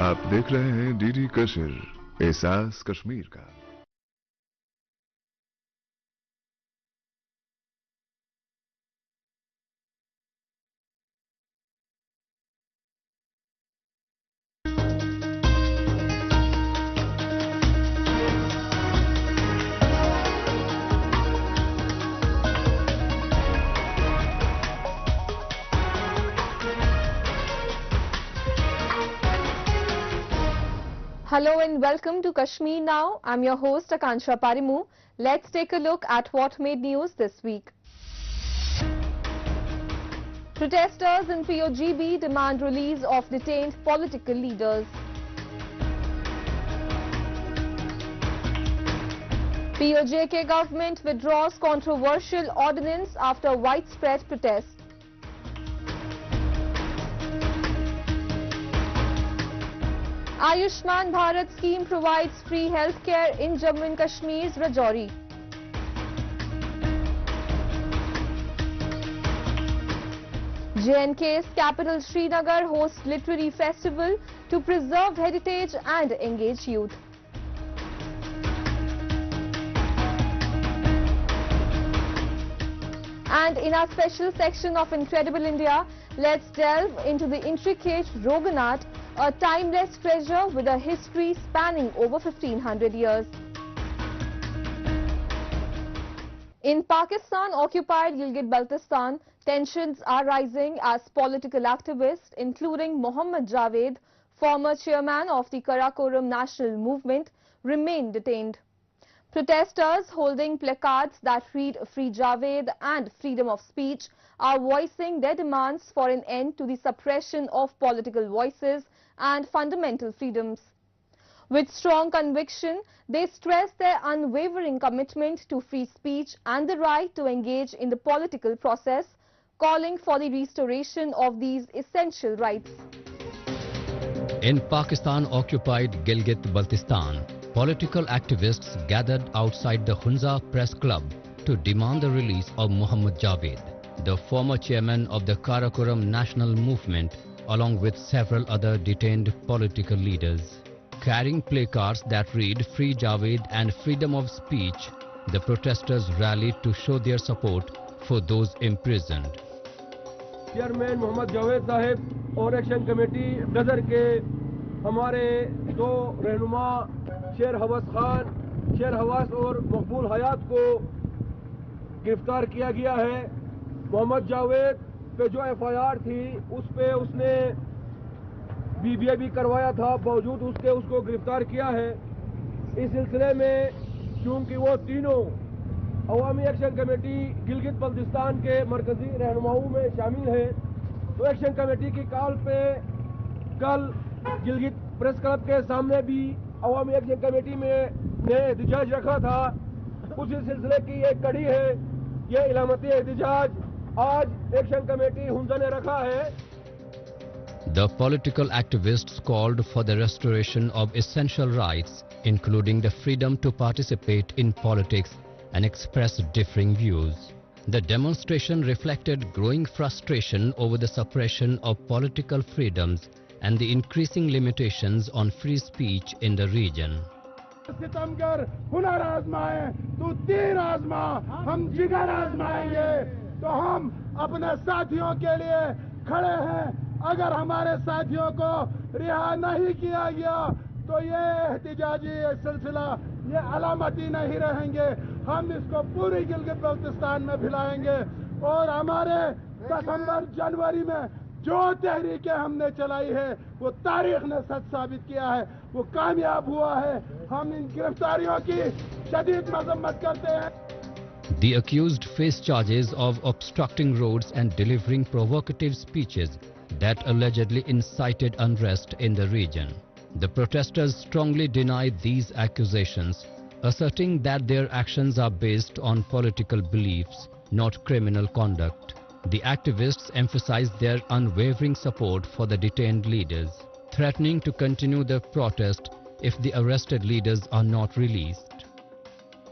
आप देख रहे हैं डीडी कशिर, एहसास कश्मीर का। Hello and welcome to Kashmir Now. I'm your host Akansha Parimu. Let's take a look at what made news this week. Protesters in POGB demand release of detained political leaders. POJK government withdraws controversial ordinance after widespread protest. Ayushman Bharat scheme provides free healthcare in Jammu and Kashmir's Rajouri. J&K's capital Srinagar hosts literary festival to preserve heritage and engage youth. And in our special section of Incredible India, let's delve into the intricate Rogan art, a timeless treasure with a history spanning over 1500 years. In Pakistan-occupied Gilgit-Baltistan, tensions are rising as political activists, including Mohammad Javed, former chairman of the Karakoram National Movement, remain detained. Protesters holding placards that read Free Javed and freedom of speech are voicing their demands for an end to the suppression of political voices and fundamental freedoms. With strong conviction, they stress their unwavering commitment to free speech and the right to engage in the political process, calling for the restoration of these essential rights. In Pakistan-occupied Gilgit-Baltistan, political activists gathered outside the Hunza Press Club to demand the release of Mohammad Javed, the former chairman of the Karakoram National Movement, along with several other detained political leaders. Carrying placards that read Free Javed and freedom of speech, the protesters rallied to show their support for those imprisoned. Chairman Mohammed Javed साहब और action committee गदर के हमारे दो रहनुमा शेर हवास और मकबूल हयात को गिरफ्तार किया गया है। मोहम्मद जावेद पे जो एफआईआर थी उस पे उसने बीबीए भी करवाया था, बावजूद उसके उसको गिरफ्तार किया है। इस सिलसिले में चूंकि वो तीनों अवामी एक्शन कमेटी गिलगित बल्तिस्तान के मरकजी रहनुमाओं में शामिल है, तो एक्शन कमेटी की कॉल पे कल गिलगित प्रेस क्लब के सामने भी अवामी एक्शन कमेटी ने एहतजाज रखा था। उसी सिलसिले की एक कड़ी है ये इलामती एहतजाज आज एक्शन कमेटी हुंजा ने रखा है। The political activists called for the restoration of essential rights, including the freedom to participate in politics and express differing views. The demonstration reflected growing frustration over the suppression of political freedoms and the increasing limitations on free speech in the region. सितमगर हुनर आजमाए, तू तीर आजमा, हम जिगर आजमाएंगे। तो हम अपने साथियों के लिए खड़े हैं। अगर हमारे साथियों को रिहा नहीं किया गया तो ये एहतजाजी सिलसिला ये अलामती नहीं रहेंगे। हम इसको पूरी गिलगित बल्तिस्तान में फैलाएंगे और हमारे दिसंबर जनवरी में जो तहरीकें हमने चलाई है वो तारीख ने सच साबित किया है, वो कामयाब हुआ है। हम इन गिरफ्तारियों की शदीद मजम्मत करते हैं। The accused face charges of obstructing roads and delivering provocative speeches that allegedly incited unrest in the region. The protesters strongly denied these accusations, asserting that their actions are based on political beliefs, not criminal conduct. The activists emphasized their unwavering support for the detained leaders, threatening to continue the protest if the arrested leaders are not released.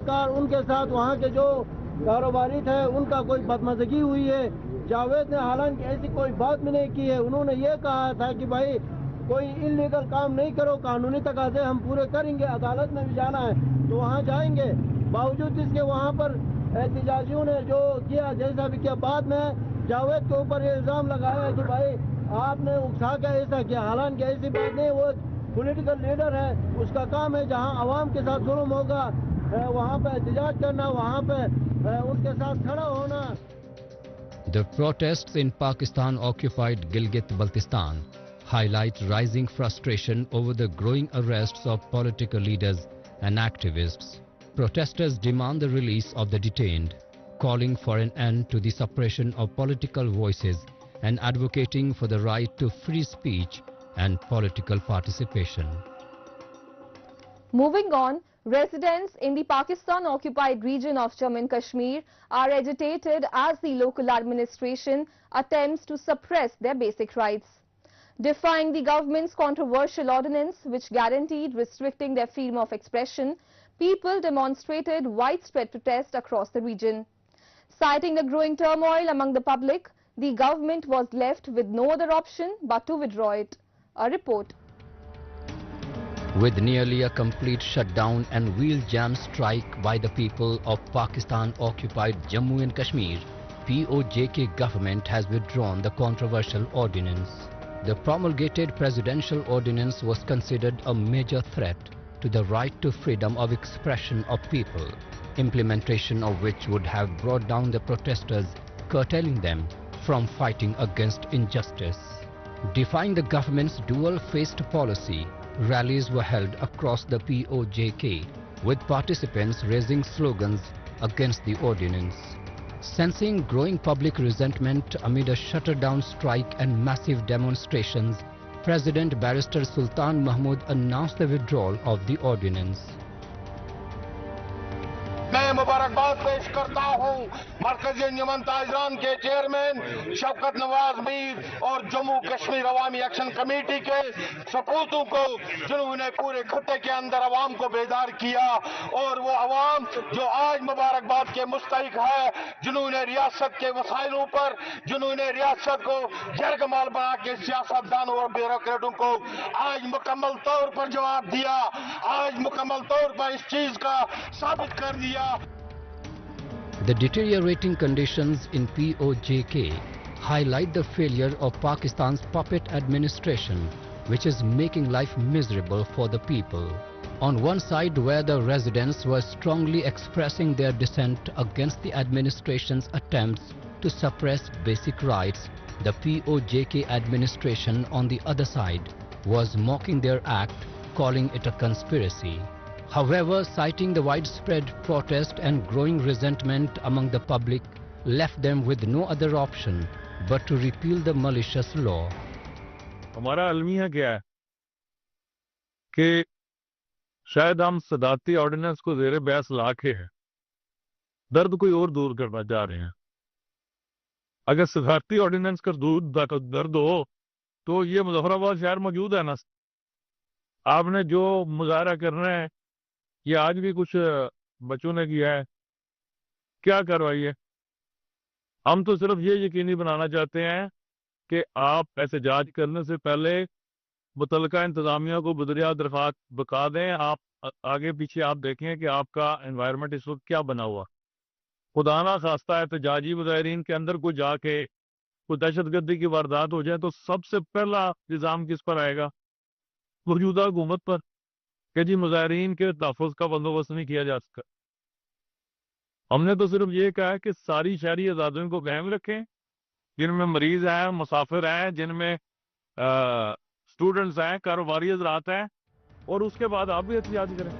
उनके साथ वहाँ के जो कारोबारी थे उनका कोई बदमज़गी हुई है। जावेद ने हालांकि ऐसी कोई बात भी नहीं की है। उन्होंने ये कहा था कि भाई कोई इलीगल काम नहीं करो, कानूनी तकाजे हम पूरे करेंगे। अदालत में भी जाना है तो वहाँ जाएंगे। बावजूद इसके वहाँ पर एहतजाजियों ने जो किया, जैसा भी किया, बाद में जावेद के ऊपर ये इल्ज़ाम लगाया है कि भाई आपने उकसा के ऐसा किया। हालांकि ऐसी बात नहीं, वो पॉलिटिकल लीडर है, उसका काम है जहां आवाम के साथ जुल्म होगा वहां पे एहतजाज करना, वहां पे उनके साथ खड़ा होना। The protests in Pakistan-occupied Gilgit-Baltistan highlight rising frustration over the growing arrests of political leaders and activists. Protesters demand the release of the detained, calling for an end to the suppression of political voices and advocating for the right to free speech and political participation. Moving on, residents in the Pakistan-occupied region of Jammu and Kashmir are agitated as the local administration attempts to suppress their basic rights. Defying the government's controversial ordinance which guaranteed restricting their freedom of expression, people demonstrated widespread protest across the region. Citing the growing turmoil among the public, the government was left with no other option but to withdraw it. A report. With nearly a complete shutdown and wheel jam strike by the people of Pakistan-occupied Jammu and Kashmir, POJK government has withdrawn the controversial ordinance. The promulgated presidential ordinance was considered a major threat to the right to freedom of expression of people, implementation of which would have brought down the protesters, curtailing them from fighting against injustice. Defying the government's dual-faced policy, rallies were held across the POJK, with participants raising slogans against the ordinance. Sensing growing public resentment amid a shutterdown strike and massive demonstrations, President Barrister Sultan Mahmood announced the withdrawal of the ordinance. मैं मुबारकबाद पेश करता हूँ मरकजी अंजुमन ताजरान के chairman Shaukat Nawaz Mir और जम्मू कश्मीर अवामी action committee के सपूतों को, जिन्होंने पूरे खत्ते के अंदर अवाम को बेदार किया। और वो अवाम जो आज मुबारकबाद के मुस्तहिक है, जिन्होंने रियासत के वसाइलों पर, जिन्होंने रियासत को जरगमाल बना के सियासतदानों और ब्यूरोक्रेटों को आज मुकम्मल तौर पर जवाब दिया, आज मुकम्मल तौर पर इस चीज का साबित कर दिया। The deteriorating conditions in POJK highlight the failure of Pakistan's puppet administration, which is making life miserable for the people. On one side, where the residents were strongly expressing their dissent against the administration's attempts to suppress basic rights, the POJK administration on the other side was mocking their act, calling it a conspiracy. However, citing the widespread protest and growing resentment among the public left them with no other option but to repeal the malicious law. हमारा अलमिया क्या है कि शायद हम सदाती ordinance को ज़ेरे बहस लाके है, दर्द कोई और दूर करना चाह रहे हैं। अगर सदाती ऑर्डिनेंस का दर्द हो तो ये मुजफ्फराबाद शहर मौजूद है ना। आपने जो मुजाहरा करना है, ये आज भी कुछ बच्चों ने किया है, क्या करवाइए। हम तो सिर्फ ये यकीनी बनाना चाहते हैं कि आप एहतजाज करने से पहले मुतल्लिका इंतजामिया को बदरिया दरख्वास्त बता दें। आप आगे पीछे आप देखें कि आपका एनवायरनमेंट इस वक्त क्या बना हुआ। खुदा ना खास्ता एहतजाजी मुजाहिरीन के अंदर को जाके कोई दहशतगर्दी की वारदात हो जाए तो सबसे पहला इल्ज़ाम किस पर आएगा? मौजूदा हुकूमत पर, कि जी मुजाहिरीन के तहफ़्फ़ुज़ का बंदोबस्त नहीं किया जा सका। हमने तो सिर्फ ये कहा है कि सारी शहरी आज़ादियों को कायम रखें, जिनमें मरीज हैं, मुसाफिर हैं, जिनमें स्टूडेंट्स हैं, कारोबारी हज़रात हैं, और उसके बाद आप भी एहतिजाज करें।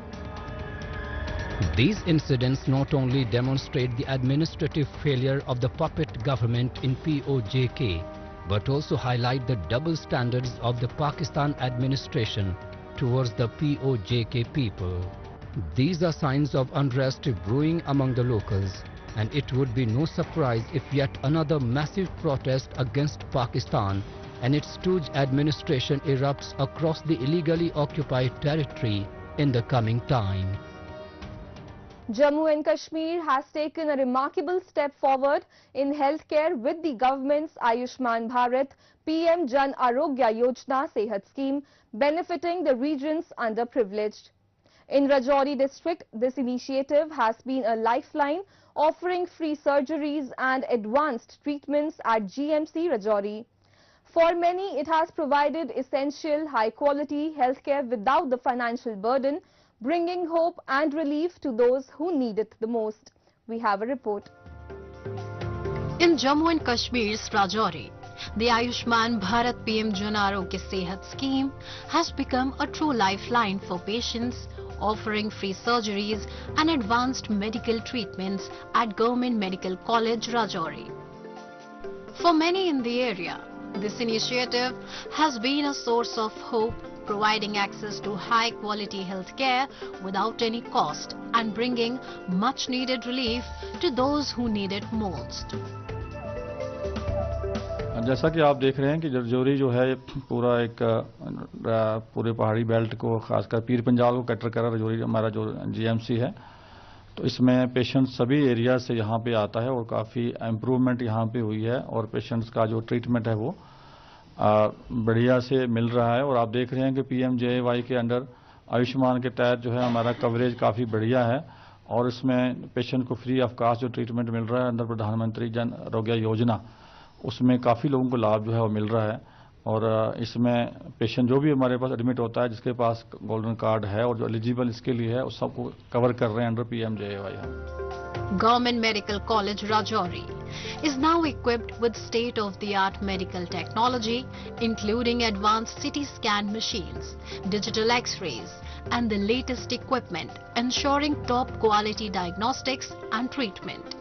These incidents not only demonstrate the administrative failure of the puppet government in POJK, but also highlight the double standards of the Pakistan administration towards the POJK people. These are signs of unrest brewing among the locals, and it would be no surprise if yet another massive protest against Pakistan and its stooge administration erupts across the illegally occupied territory in the coming time. Jammu and Kashmir has taken a remarkable step forward in healthcare with the government's Ayushman Bharat PM Jan Arogya Yojana Sehat scheme benefiting the region's underprivileged. In Rajouri district, this initiative has been a lifeline, offering free surgeries and advanced treatments at GMC Rajouri. For many, it has provided essential, high-quality healthcare without the financial burden, bringing hope and relief to those who need it the most. We have a report. In Jammu and Kashmir's Rajouri, the Ayushman Bharat PM Jan Arogya Sehat scheme has become a true lifeline for patients, offering free surgeries and advanced medical treatments at Government Medical College Rajouri. For many in the area, this initiative has been a source of hope, providing access to high-quality health care without any cost and bringing much-needed relief to those who need it most. जैसा कि आप देख रहे हैं कि राजौरी जो है पूरा एक पूरे पहाड़ी बेल्ट को खासकर पीर पंजाल को कैटर कर रहा है। राजौरी हमारा जो जीएमसी है, तो इसमें पेशेंट सभी एरिया से यहाँ पे आता है और काफ़ी इम्प्रूवमेंट यहाँ पे हुई है और पेशेंट्स का जो ट्रीटमेंट है वो बढ़िया से मिल रहा है। और आप देख रहे हैं कि PMJAY के अंडर आयुष्मान के तहत जो है हमारा कवरेज काफ़ी बढ़िया है और इसमें पेशेंट को फ्री ऑफ कास्ट जो ट्रीटमेंट मिल रहा है अंदर प्रधानमंत्री जन आरोग्य योजना, उसमें काफ़ी लोगों को लाभ जो है वो मिल रहा है। और इसमें पेशेंट जो भी हमारे पास एडमिट होता है जिसके पास गोल्डन कार्ड है और जो एलिजिबल इसके लिए है उस सबको कवर कर रहे हैं अंडर PMJAY हम। Government Medical College Rajouri is now equipped with state-of-the-art medical technology, including advanced CT scan machines, digital X-rays, and the latest equipment, ensuring top-quality diagnostics and treatment.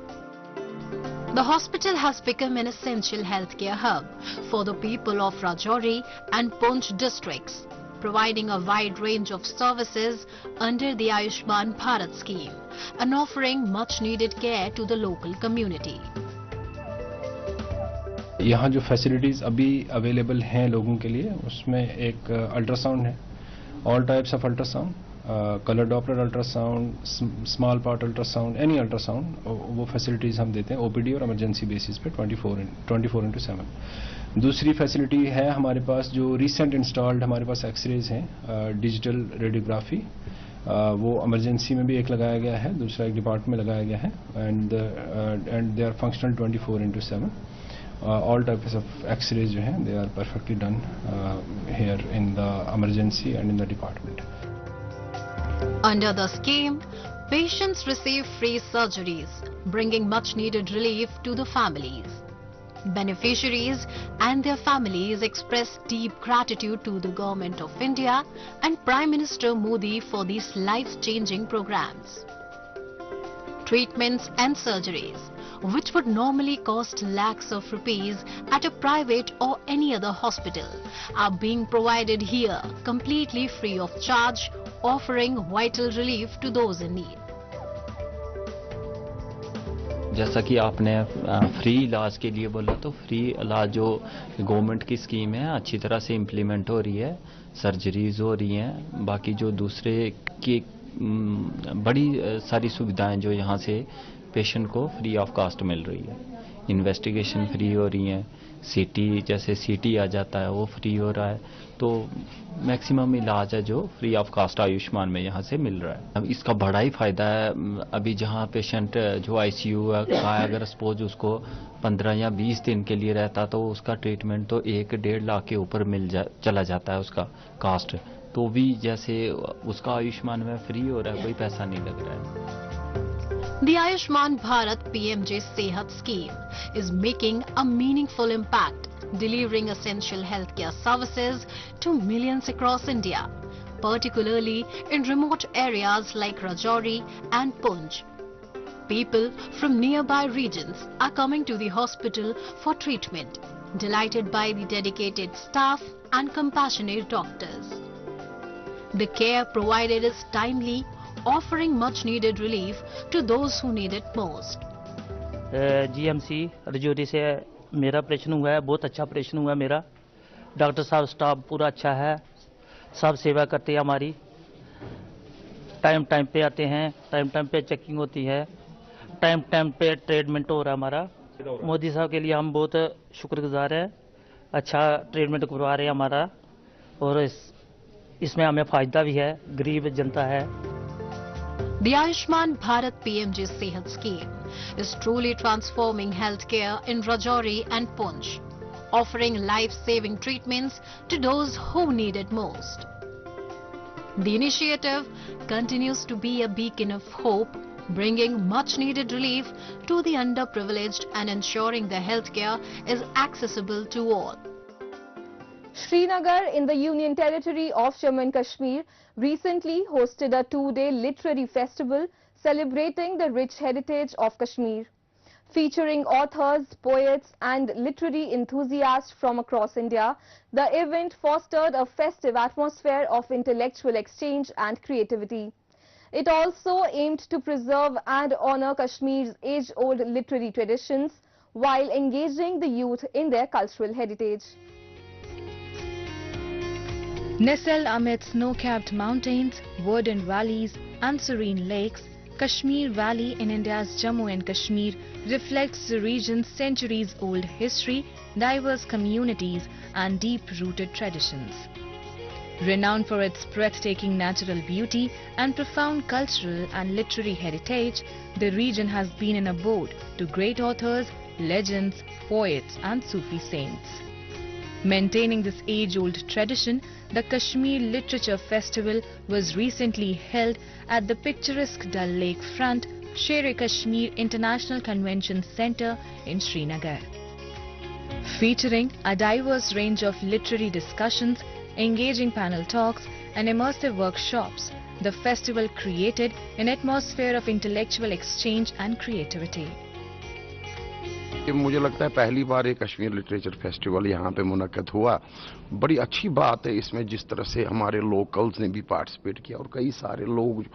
The hospital has become an essential healthcare hub for the people of Rajouri and Poonch districts, providing a wide range of services under the Ayushman Bharat scheme and offering much-needed care to the local community. यहाँ जो facilities अभी available हैं लोगों के लिए उसमें एक ultrasound है, all types of ultrasound, colour Doppler ultrasound, small part ultrasound, any ultrasound, वो फैसिलिटीज़ हम देते हैं OPD और इमरजेंसी बेसिस पे 24/7। दूसरी फैसिलिटी है हमारे पास जो रिसेंट इंस्टॉल्ड हमारे पास एक्सरेज हैं, डिजिटल रेडियोग्राफी, वो इमरजेंसी में भी एक लगाया गया है, दूसरा एक डिपार्टमेंट में लगाया गया है and they are functional 24/7। all types of X-rays जो हैं they are perfectly done here in the emergency and in the department. Under the scheme, patients receive free surgeries, bringing much-needed relief to the families. Beneficiaries and their families express deep gratitude to the Government of India and Prime Minister Modi for these life-changing programs. Treatments and surgeries, which would normally cost lakhs of rupees at a private or any other hospital, are being provided here completely free of charge, offering vital relief to those in need. जैसा कि आपने free इलाज के लिए बोला, तो free इलाज जो गवर्नमेंट की स्कीम है अच्छी तरह से इम्प्लीमेंट हो रही है, सर्जरीज हो रही हैं, बाकी जो दूसरे की बड़ी सारी सुविधाएं जो यहाँ से पेशेंट को फ्री ऑफ कास्ट मिल रही है। इन्वेस्टिगेशन फ्री हो रही हैं, सीटी जैसे सीटी आ जाता है वो फ्री हो रहा है, तो मैक्सिमम इलाज है जो फ्री ऑफ कास्ट आयुष्मान में यहाँ से मिल रहा है। अब इसका बड़ा ही फायदा है, अभी जहाँ पेशेंट जो आईसीयू का अगर सपोज उसको 15 या 20 दिन के लिए रहता तो उसका ट्रीटमेंट तो 1-1.5 लाख के ऊपर चला जाता है उसका कास्ट, तो भी जैसे उसका आयुष्मान में फ्री हो रहा है, कोई पैसा नहीं लग रहा है। The Ayushman Bharat PMJ Sehat scheme is making a meaningful impact, delivering essential healthcare services to millions across India, particularly in remote areas like Rajouri and Poonch. People from nearby regions are coming to the hospital for treatment, delighted by the dedicated staff and compassionate doctors. The care provided is timely, offering much needed relief to those who need it most. GMC Rajouri से मेरा operation हुआ है, बहुत अच्छा operation हुआ है मेरा। Doctor साहब स्टाफ पूरा अच्छा है, सब सेवा करते हैं हमारी। टाइम टाइम पे आते हैं, टाइम टाइम पे चेकिंग होती है, टाइम टाइम पे ट्रीटमेंट हो रहा है हमारा। मोदी साहब के लिए हम बहुत शुक्रगुजार हैं, अच्छा ट्रीटमेंट करवा रहे हैं हमारा, और इसमें हमें फायदा भी है, गरीब जनता है। The Ayushman Bharat PMJ Sehat scheme is truly transforming healthcare in Rajouri and Poonch, offering life-saving treatments to those who need it most. The initiative continues to be a beacon of hope, bringing much-needed relief to the underprivileged and ensuring their healthcare is accessible to all. Srinagar, in the Union Territory of Jammu and Kashmir, recently hosted a two-day literary festival celebrating the rich heritage of Kashmir. Featuring authors, poets and literary enthusiasts from across India, the event fostered a festive atmosphere of intellectual exchange and creativity. It also aimed to preserve and honor Kashmir's age-old literary traditions while engaging the youth in their cultural heritage. Nestled amid snow-capped mountains, verdant valleys and serene lakes, Kashmir Valley in India's Jammu and Kashmir reflects the region's centuries-old history, diverse communities and deep-rooted traditions. Renowned for its breathtaking natural beauty and profound cultural and literary heritage, the region has been an abode to great authors, legends, poets and Sufi saints. Maintaining this age-old tradition, the Kashmir Literature Festival was recently held at the picturesque Dal Lake front Sher-e-Kashmir International Convention Centre in Srinagar. Featuring a diverse range of literary discussions, engaging panel talks and immersive workshops, the festival created an atmosphere of intellectual exchange and creativity. मुझे लगता है पहली बार एक Kashmir literature festival यहाँ पे मुनक्कद हुआ। बड़ी अच्छी बात है इसमें, जिस तरह से हमारे लोकल्स ने भी पार्टिसिपेट किया और कई सारे लोग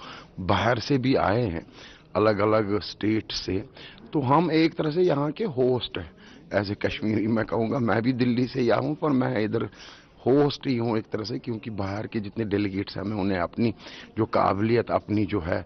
बाहर से भी आए हैं, अलग अलग स्टेट से। तो हम एक तरह से यहाँ के होस्ट हैं। एज ए कश्मीरी मैं कहूँगा, मैं भी दिल्ली से ही आऊँ, पर मैं इधर होस्ट ही हूँ एक तरह से, क्योंकि बाहर के जितने डेलीगेट्स हैं, मैं उन्हें अपनी जो काबिलियत, अपनी जो है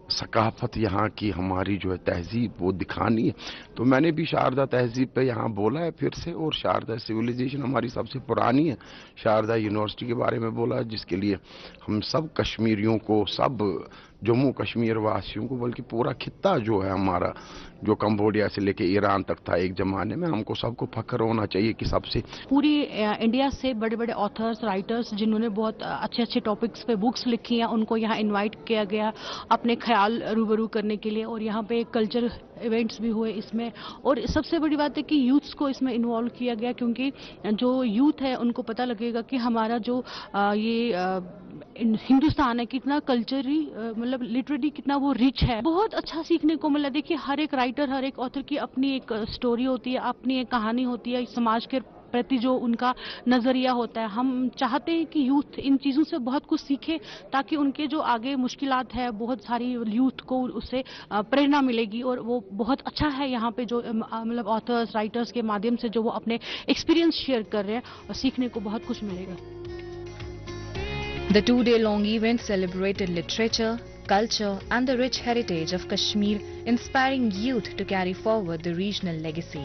सकाफत, यहाँ की हमारी जो है तहजीब, वो दिखानी है। तो मैंने भी शारदा तहजीब पे यहाँ बोला है फिर से, और शारदा सिविलाइजेशन हमारी सबसे पुरानी है। शारदा यूनिवर्सिटी के बारे में बोला, जिसके लिए हम सब कश्मीरियों को, सब जम्मू कश्मीर वासियों को, बल्कि पूरा खित्ता जो है हमारा, जो कंबोडिया से लेके ईरान तक था एक जमाने में, हमको सबको फख्र होना चाहिए कि सबसे पूरी इंडिया से बड़े बड़े ऑथर्स, राइटर्स जिन्होंने बहुत अच्छे अच्छे टॉपिक्स पे बुक्स लिखी हैं, उनको यहाँ इनवाइट किया गया अपने ख्याल रूबरू करने के लिए। और यहाँ पे कल्चर इवेंट्स भी हुए इसमें, और सबसे बड़ी बात है कि यूथ्स को इसमें इन्वॉल्व किया गया, क्योंकि जो यूथ है उनको पता लगेगा कि हमारा जो हिंदुस्तान है कितना कल्चरली, मतलब लिटरेरी कितना वो रिच है। बहुत अच्छा सीखने को मिला। देखिए, हर एक राइटर, हर एक ऑथर की अपनी एक स्टोरी होती है, अपनी एक कहानी होती है, समाज के प्रति जो उनका नजरिया होता है। हम चाहते हैं कि यूथ इन चीज़ों से बहुत कुछ सीखे, ताकि उनके जो आगे मुश्किलात है, बहुत सारी यूथ को उससे प्रेरणा मिलेगी। और वो बहुत अच्छा है यहाँ पे जो मतलब ऑथर्स, राइटर्स के माध्यम से जो वो अपने एक्सपीरियंस शेयर कर रहे हैं, और सीखने को बहुत कुछ मिलेगा। The two-day-long event celebrated literature, culture and the rich heritage of Kashmir, inspiring youth to carry forward the regional legacy.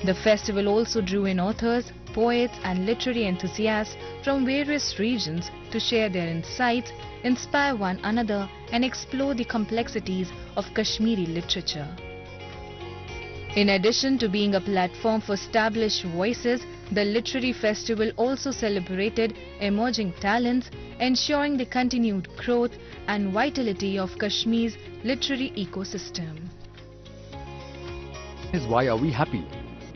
The festival also drew in authors, poets and literary enthusiasts from various regions to share their insights, inspire one another and explore the complexities of Kashmiri literature. In addition to being a platform for established voices, the literary festival also celebrated emerging talents, ensuring the continued growth and vitality of Kashmir's literary ecosystem. Why are we happy?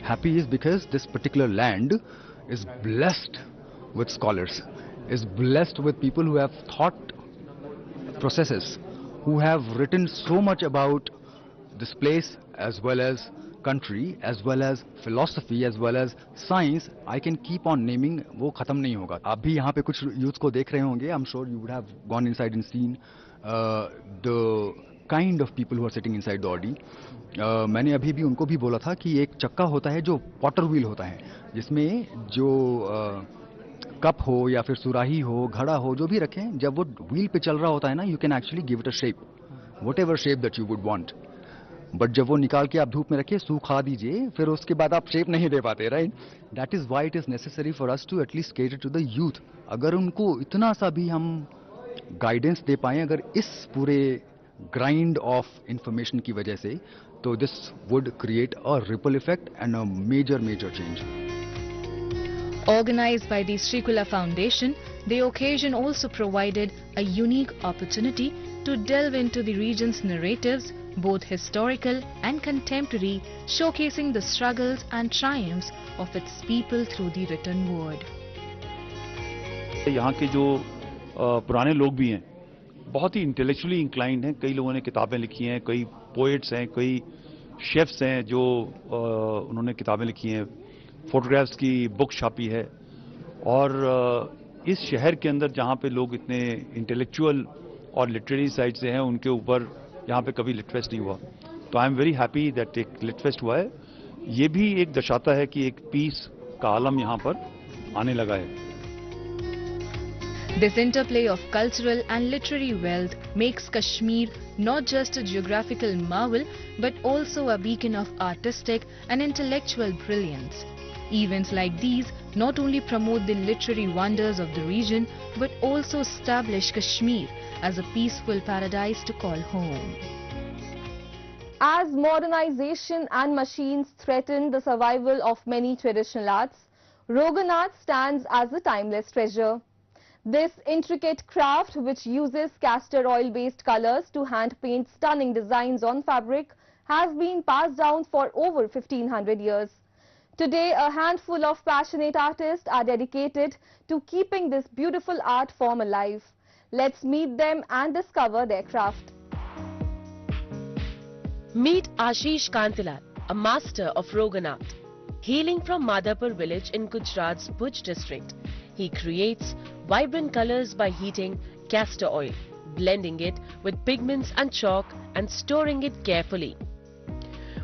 Happy is because this particular land is blessed with scholars, is blessed with people who have thought processes, who have written so much about this place as well as country, as well as philosophy, as well as science. I can keep on naming, वो खत्म नहीं होगा। आप भी यहाँ पे कुछ youth को देख रहे होंगे। I'm sure you would have gone inside and seen the kind of people who are sitting inside the Audi. मैंने अभी भी उनको भी बोला था कि एक चक्का होता है जो पॉटर व्हील होता है, जिसमें जो कप हो या फिर सुराही हो, घड़ा हो, जो भी रखें, जब वो व्हील पे चल रहा होता है ना, you can actually give it a shape, whatever shape that you would want. But जब वो निकाल के आप धूप में रखिए, सूखा दीजिए, फिर उसके बाद आप शेप नहीं दे पाते, right? That is why it is necessary for us to at least cater to the youth. अगर उनको इतना सा भी हम गाइडेंस दे पाएं अगर इस पूरे ग्राइंड ऑफ इंफॉर्मेशन की वजह से, तो this would create a ripple effect and a major change. Organized by the Srikula Foundation, the occasion also provided a unique opportunity to delve into the region's narratives, both historical and contemporary, showcasing the struggles and triumphs of its people through the written word. यहाँ के जो पुराने लोग भी हैं, बहुत ही intellectually inclined हैं। कई लोगों ने किताबें लिखी हैं, कई पोएट्स हैं, कई शेफ्स हैं जो उन्होंने किताबें लिखी हैं, फोटोग्राफ्स की बुक छापी है। और इस शहर के अंदर जहाँ पे लोग इतने इंटेलेक्चुअल और लिटरेरी साइड से हैं, उनके ऊपर यहाँ पे कभी लिटफेस्ट नहीं हुआ। तो I am very happy that एक लिटफेस्ट हुआ है। ये भी एक दर्शाता है कि एक पीस का आलम यहाँ पर आने लगा है। This interplay of cultural and literary wealth makes Kashmir not just a geographical marvel but also a beacon of artistic and intellectual brilliance. Events like these not only promote the literary wonders of the region but also establish Kashmir as a peaceful paradise to call home. As modernization and machines threaten the survival of many traditional arts, Rogan art stands as a timeless treasure. This intricate craft, which uses castor oil-based colors to hand paint stunning designs on fabric, has been passed down for over 1500 years. Today, a handful of passionate artists are dedicated to keeping this beautiful art form alive. Let's meet them and discover their craft. Meet Ashish Kantilal, a master of Rogan art. Hailing from Madhapur village in Gujarat's Bhuj district, he creates vibrant colors by heating castor oil, blending it with pigments and chalk and storing it carefully.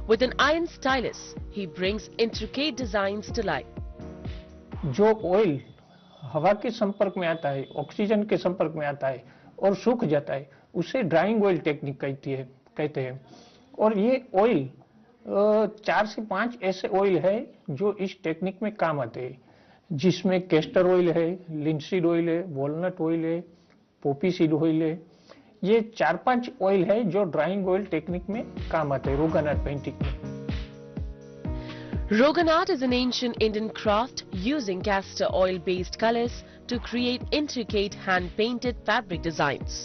With an iron stylus, he brings intricate designs to life. जो oil हवा के संपर्क में आता है, oxygen के संपर्क में आता है और सूख जाता है, उसे ड्राइंग ऑयल टेक्निक कहते हैं। और ये ऑयल 4 से 5 ऐसे ऑयल है जो इस टेक्निक में काम आते हैं, जिसमें कैस्टर ऑयल है, लिंसीड ऑयल है, वॉलनट ऑयल है, पोपी सीड ऑयल है। ये 4-5 ऑयल है जो ड्राइंग ऑयल टेक्निक में काम आते हैं रोगन आर्ट पेंटिंग में। Rogan art is an ancient Indian craft using castor oil-based colors to create intricate hand-painted fabric designs.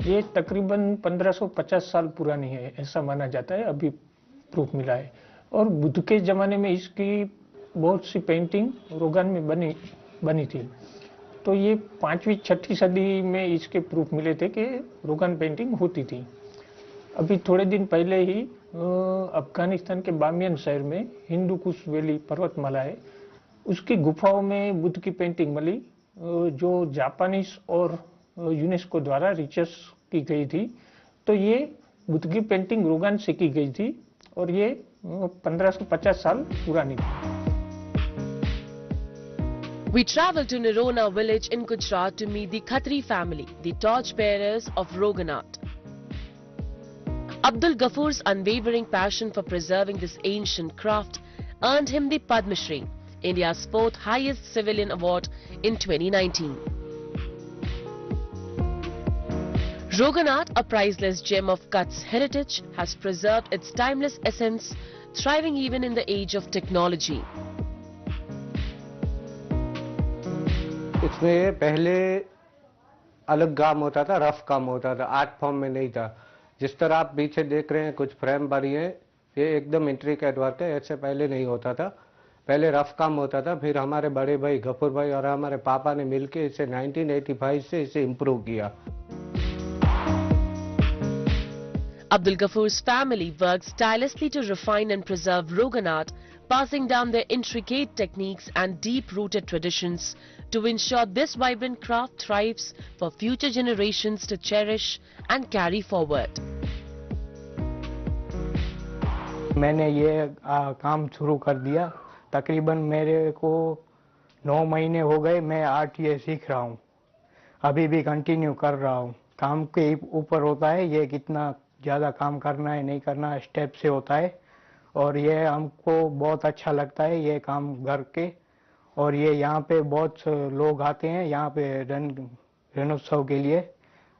ये तकरीबन 1550 साल पुरानी है, ऐसा माना जाता है, अभी प्रूफ मिला है। और बुद्ध के जमाने में इसकी बहुत सी पेंटिंग रोगन में बनी थी। तो ये 5वीं-6वीं सदी में इसके प्रूफ मिले थे कि रोगन पेंटिंग होती थी। अभी थोड़े दिन पहले ही अफगानिस्तान के बामियान शहर में हिंदू कुश वैली पर्वतमाला है, उसकी गुफाओं में बुद्ध की पेंटिंग मिली, जो जापानीज और यूनेस्को द्वारा रिसर्च की गई थी। तो ये बुद्ध की पेंटिंग रोगन से की गई थी और ये 1550 साल पुरानी थी। We travel to Nirona village in Gujarat to meet the Khatri family, the torchbearers of Rogan art. Abdul Ghafoor's unwavering passion for preserving this ancient craft earned him the Padma Shri, India's 4th highest civilian award in 2019. Rogan art, a priceless gem of Kutch's heritage, has preserved its timeless essence, thriving even in the age of technology. इसमें पहले अलग काम होता था, rough काम होता था, art form में नहीं था। जिस तरह आप पीछे देख रहे हैं कुछ फ्रेम बनी है, ये एकदम इंट्रिकेट वर्क है, ऐसे पहले नहीं होता था। पहले रफ काम होता था, फिर हमारे बड़े भाई गफूर भाई और हमारे पापा ने मिलकर इसे 1985 से इसे इम्प्रूव किया। Abdul Ghafoor's family works tirelessly to refine and preserve Rogan art, passing down their intricate techniques and deep-rooted traditions to ensure this vibrant craft thrives for future generations to cherish and carry forward. मैंने ये काम शुरू कर दिया, तकरीबन मेरे को 9 महीने हो गए मैं आर्ट ये सीख रहा हूँ, अभी भी कंटिन्यू कर रहा हूँ। काम के ऊपर होता है, ये कितना ज़्यादा काम करना है नहीं करना स्टेप से होता है, और ये हमको बहुत अच्छा लगता है ये काम करके। और ये यहाँ पे बहुत लोग आते हैं यहाँ पे रणोत्सव के लिए,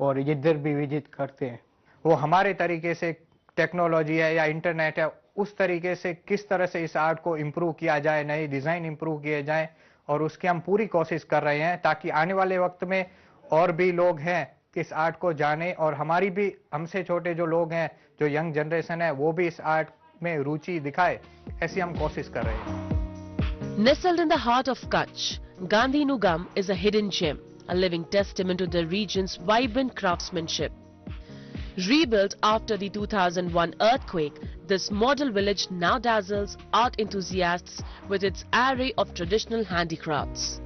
और इधर भी विजिट करते हैं। वो हमारे तरीके से टेक्नोलॉजी है या इंटरनेट है, उस तरीके से किस तरह से इस आर्ट को इम्प्रूव किया जाए, नई डिज़ाइन इम्प्रूव किए जाए, और उसकी हम पूरी कोशिश कर रहे हैं ताकि आने वाले वक्त में और भी लोग हैं इस आर्ट को जाने, और हमारी भी हमसे छोटे जो लोग हैं, जो यंग जनरेशन है, वो भी इस आर्ट में रुचि दिखाए, ऐसी हम कोशिश कर रहे हैं। Nestled in the heart of Kutch, Gandhinugam is a hidden gem, a living testament to the region's vibrant craftsmanship. Rebuilt after the 2001 earthquake, this model village now dazzles art enthusiasts with its array of traditional handicrafts.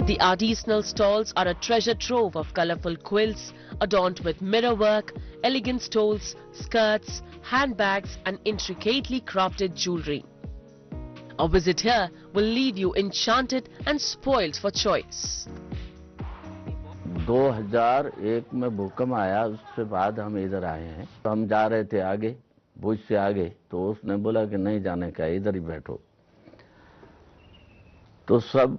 The artisanal stalls are a treasure trove of colorful quilts adorned with mirrorwork, elegant stoles, skirts, handbags and intricately crafted jewelry. A visit here will leave you enchanted and spoiled for choice. 2001 में भूकंप आया, उसके बाद हम इधर आए हैं। तो हम जा रहे थे आगे, भुज से आगे, तो उसने बोला कि नहीं जाने का, इधर ही बैठो। तो सब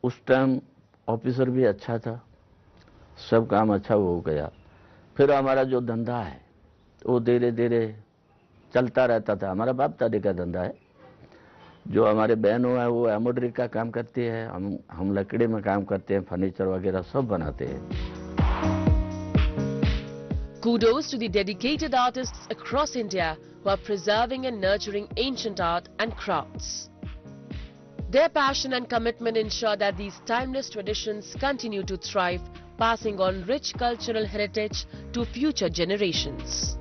उस टाइम ऑफिसर भी अच्छा था, सब काम अच्छा हो गया। फिर हमारा जो धंधा है वो धीरे धीरे चलता रहता था। हमारा बाप दादी का धंधा है। जो हमारे बहनों है वो एम्ब्रॉयडरी का काम करती है, हम लकड़ी में काम करते हैं, फर्नीचर वगैरह सब बनाते हैं। Kudos to the dedicated artists across India who are preserving and nurturing ancient art and crafts. Their passion and commitment ensure that these timeless traditions continue to thrive, passing on rich cultural heritage to future generations.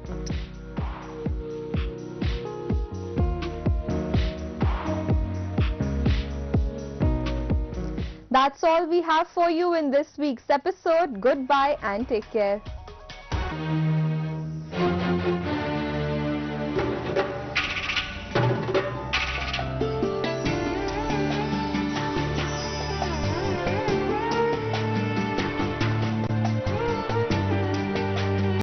That's all we have for you in this week's episode. Goodbye and take care.